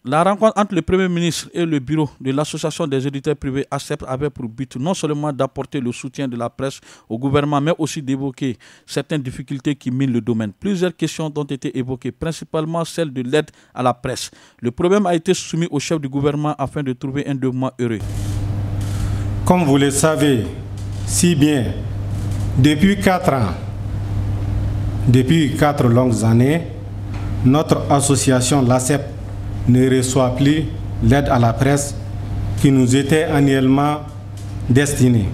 La rencontre entre le Premier ministre et le bureau de l'Association des éditeurs privés ASEP avait pour but non seulement d'apporter le soutien de la presse au gouvernement, mais aussi d'évoquer certaines difficultés qui minent le domaine. Plusieurs questions ont été évoquées, principalement celle de l'aide à la presse. Le problème a été soumis au chef du gouvernement afin de trouver un document heureux. Comme vous le savez si bien, depuis 4 ans, depuis 4 longues années, notre association, l'ASEP, ne reçoit plus l'aide à la presse qui nous était annuellement destinée.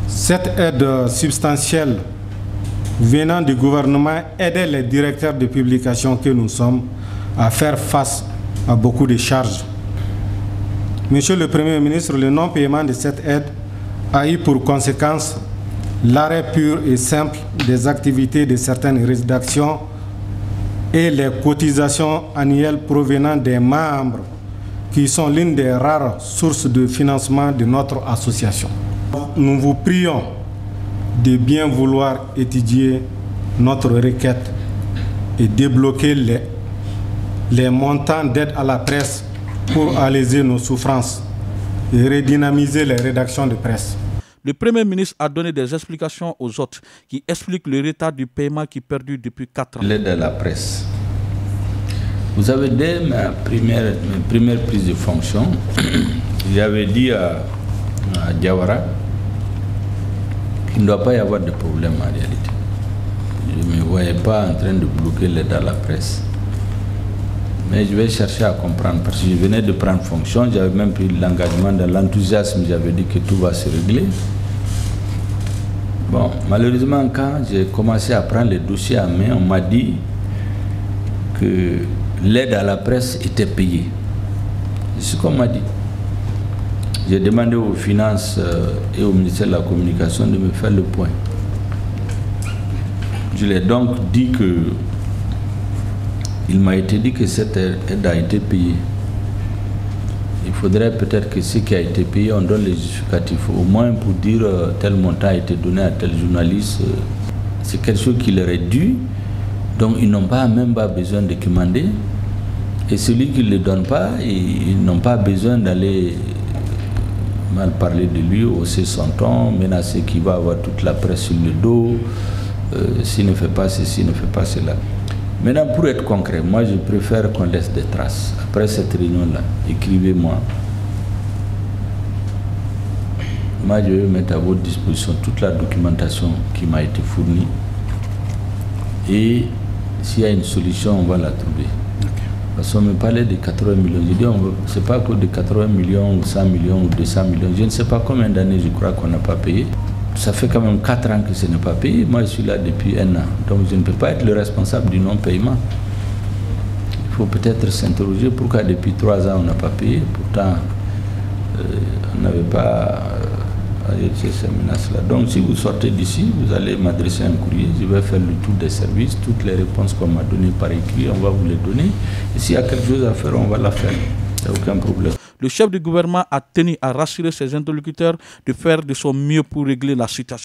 Cette aide substantielle venant du gouvernement aidait les directeurs de publication que nous sommes à faire face à beaucoup de charges. Monsieur le Premier ministre, le non-paiement de cette aide a eu pour conséquence l'arrêt pur et simple des activités de certaines rédactions et les cotisations annuelles provenant des membres, qui sont l'une des rares sources de financement de notre association. Nous vous prions de bien vouloir étudier notre requête et débloquer les montants d'aide à la presse pour alléger nos souffrances et redynamiser les rédactions de presse. Le Premier ministre a donné des explications aux autres qui expliquent le retard du paiement qui perdure depuis 4 ans. L'aide à la presse. Vous savez, dès ma première prise de fonction, j'avais dit à Diawara qu'il ne doit pas y avoir de problème en réalité. Je ne me voyais pas en train de bloquer l'aide à la presse. Mais je vais chercher à comprendre parce que je venais de prendre fonction, j'avais même pris l'engagement dans l'enthousiasme, j'avais dit que tout va se régler. Bon, malheureusement, quand j'ai commencé à prendre les dossiers en main, on m'a dit que l'aide à la presse était payée. C'est ce qu'on m'a dit. J'ai demandé aux finances et au ministère de la Communication de me faire le point. Je leur ai donc dit que il m'a été dit que cette aide a été payée. Il faudrait peut-être que ce qui a été payé, on donne les justificatifs, au moins pour dire tel montant a été donné à tel journaliste. C'est quelque chose qui leur est dû, donc ils n'ont même pas besoin de commander. Et celui qui ne le donne pas, ils n'ont pas besoin d'aller mal parler de lui, hausser son ton, menacer qu'il va avoir toute la presse sur le dos, s'il ne fait pas ceci, il ne fait pas cela. Maintenant, pour être concret, moi je préfère qu'on laisse des traces. Après cette réunion-là, écrivez-moi. Moi, je vais mettre à votre disposition toute la documentation qui m'a été fournie. Et s'il y a une solution, on va la trouver. Okay. Parce qu'on me parlait de 80 millions. Je dis, ce n'est pas que de 80 millions, ou 100 millions, ou 200 millions. Je ne sais pas combien d'années, je crois qu'on n'a pas payé. Ça fait quand même 4 ans que ce n'est pas payé. Moi, je suis là depuis 1 an. Donc, je ne peux pas être le responsable du non-paiement. Il faut peut-être s'interroger pourquoi depuis 3 ans, on n'a pas payé. Pourtant, on n'avait pas ces menaces-là. Donc, si vous sortez d'ici, vous allez m'adresser un courrier. Je vais faire le tour des services. Toutes les réponses qu'on m'a données par écrit, on va vous les donner. Et s'il y a quelque chose à faire, on va la faire. Il n'y a aucun problème. Le chef du gouvernement a tenu à rassurer ses interlocuteurs de faire de son mieux pour régler la situation.